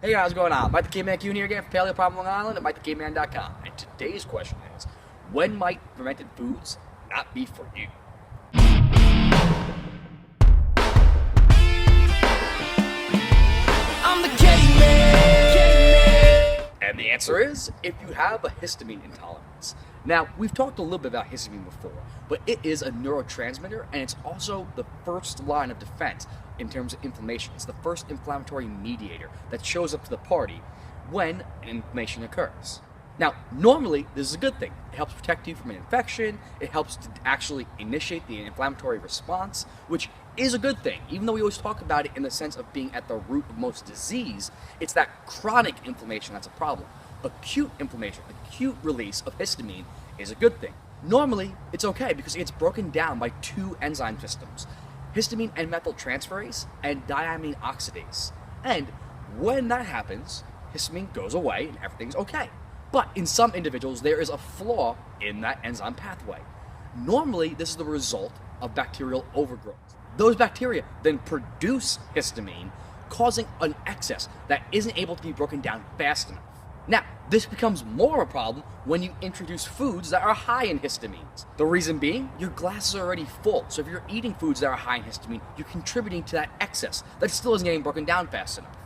Hey guys, what's going on? Mike the Caveman Q here again from Paleo Problem Long Island at MikeTheCaveman.com. And today's question is, when might fermented foods not be for you? I'm the Caveman! And the answer is, if you have a histamine intolerance. Now, we've talked a little bit about histamine before, but it is a neurotransmitter and it's also the first line of defense in terms of inflammation. It's the first inflammatory mediator that shows up to the party when an inflammation occurs. Now, normally, this is a good thing. It helps protect you from an infection. It helps to actually initiate the inflammatory response, which is a good thing. Even though we always talk about it in the sense of being at the root of most disease, it's that chronic inflammation that's a problem. Acute inflammation, acute release of histamine is a good thing. Normally, it's okay because it's broken down by two enzyme systems, histamine N-methyltransferase and diamine oxidase. And when that happens, histamine goes away and everything's okay. But in some individuals, there is a flaw in that enzyme pathway. Normally, this is the result of bacterial overgrowth. Those bacteria then produce histamine, causing an excess that isn't able to be broken down fast enough. Now, this becomes more of a problem when you introduce foods that are high in histamines. The reason being, your glass is already full. So if you're eating foods that are high in histamine, you're contributing to that excess that still isn't getting broken down fast enough.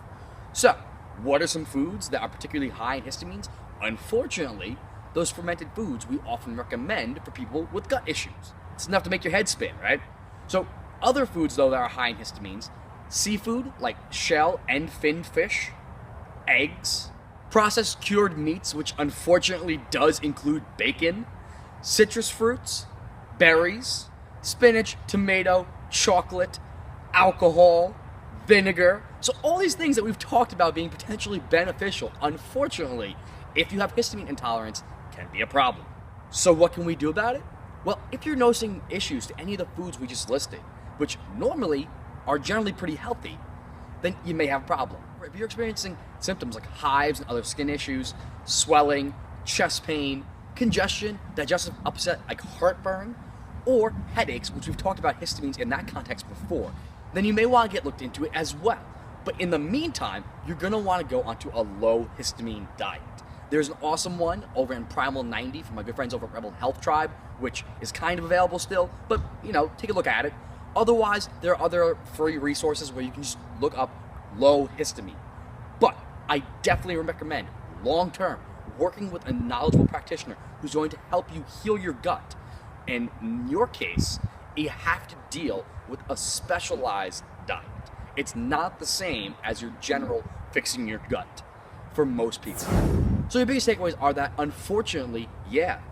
So, what are some foods that are particularly high in histamines? Unfortunately, those fermented foods we often recommend for people with gut issues. It's enough to make your head spin, right? So, other foods though that are high in histamines, seafood like shell and finned fish, eggs, processed cured meats, which unfortunately does include bacon, citrus fruits, berries, spinach, tomato, chocolate, alcohol, vinegar. So all these things that we've talked about being potentially beneficial, unfortunately, if you have histamine intolerance, can be a problem. So what can we do about it? Well, if you're noticing issues to any of the foods we just listed, which normally are generally pretty healthy, then you may have a problem. If you're experiencing symptoms like hives and other skin issues, swelling, chest pain, congestion, digestive upset like heartburn, or headaches, which we've talked about histamines in that context before, then you may want to get looked into it as well. But in the meantime, you're going to want to go onto a low histamine diet. There's an awesome one over in Primal 90 from my good friends over at Rebel Health Tribe, which is kind of available still, but take a look at it. Otherwise, there are other free resources where you can just look up low histamine. But I definitely recommend, long-term, working with a knowledgeable practitioner who's going to help you heal your gut. And in your case, you have to deal with a specialized diet. It's not the same as your general fixing your gut for most people. So your biggest takeaways are that, unfortunately,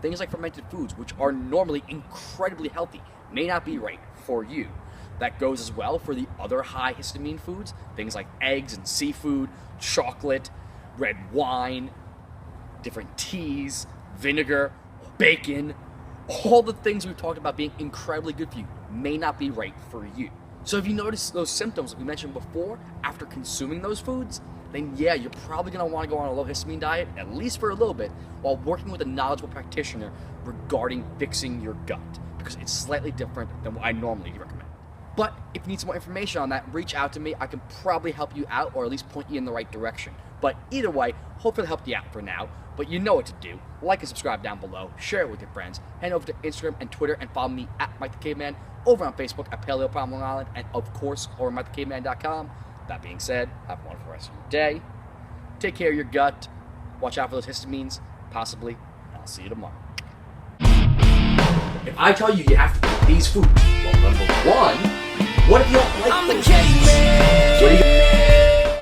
things like fermented foods, which are normally incredibly healthy, may not be right for you. That goes as well for the other high histamine foods, things like eggs and seafood, chocolate, red wine, different teas, vinegar, bacon. All the things we've talked about being incredibly good for you may not be right for you. So if you notice those symptoms that we mentioned before after consuming those foods, then you're probably going to want to go on a low histamine diet, at least for a little bit, while working with a knowledgeable practitioner regarding fixing your gut, because it's slightly different than what I normally recommend. But if you need some more information on that, reach out to me. I can probably help you out or at least point you in the right direction. But either way, hopefully it helped you out for now. But you know what to do. Like and subscribe down below. Share it with your friends. Head over to Instagram and Twitter and follow me at Mike the Caveman, over on Facebook at Paleo Problem Long Island, and of course over at MikeTheCaveman.com. That being said, have a wonderful rest of your day. Take care of your gut. Watch out for those histamines, possibly. And I'll see you tomorrow. If I tell you have to eat these foods, well, number one, what if you don't like those foods?